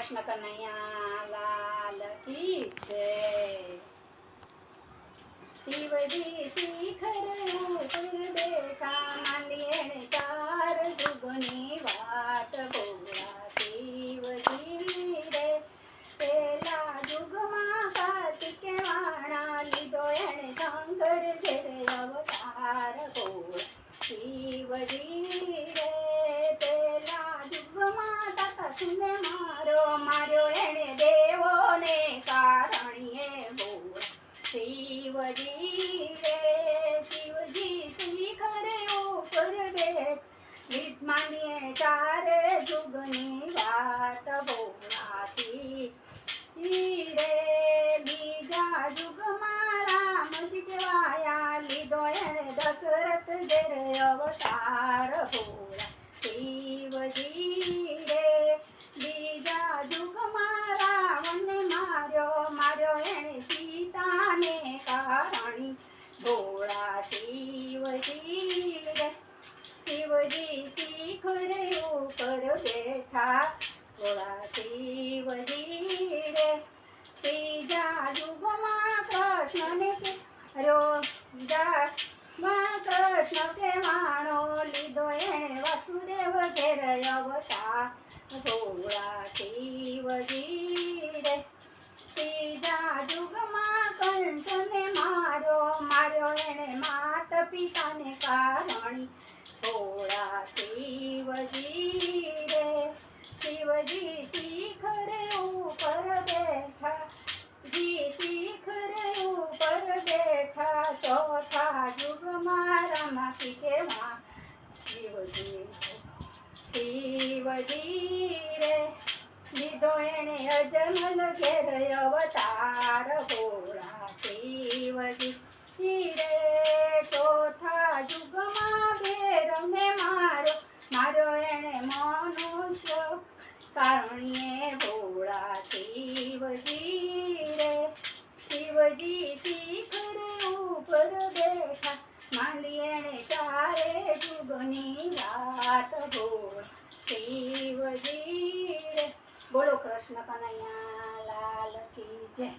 કૃષ્ણ કનૈયા લાલ કી જય। શિવજી શિખર ઉપર બેઠા માંડીએ ને ચાર જુગની વાત બોલા। શિવજી રે પેલા જુગમાં કાર્તિકે વાણા લીધો એને શંકર ઘેરે અવતાર બોલા। શિવજી રે પેલા જુગમાં તાકાસુને માર્યો એને દેવોને કારણીએ બોલા। શિવજી રે શિવજી શિખર ઉપર બેઠ માનીએ ચારે જુગની વાત બોલાતી। રે બીજા જુગમાં રામજી કેવાયા લીધો એને દશરથ ઘેરે અવતાર બોલા। શિવજી રે બીજા જુગમાં રાવણને માર્યો એને સીતાને કારણી બોલા। શિવજી રે શિવજી શિખર ઉપર બેઠા બોલા। શિવજી રે ત્રીજા યુગમાં કૃષ્ણને કૃષ્ણ કેવાણો લીધો એને વસુદેવ ઘેર અવતાર બોલા। શિવજી રે ત્રીજા યુગમાં કંસને માર્યો એને માત પિતાને કારણી બોલા। શિવજી રે શિવજી શિખર ઉપર બેઠા શિખર ઉપર બેઠા ચોથા યુગમાં રામાથી કેવા। શિવજી રે લીધો એને અજમલ ઘેર અવતાર બોલા। શિવજી રે ચોથા યુગમાં ભેરવને માર્યો એને મનુષ્ય કારણીએ બોલા। શિવજી રે શિવજી શિખર ઉપર બેઠા માંડી એને ચારે જુગની વાત બોલા। શિવજી રે બોલો કૃષ્ણ કનૈયા લાલ કી જય।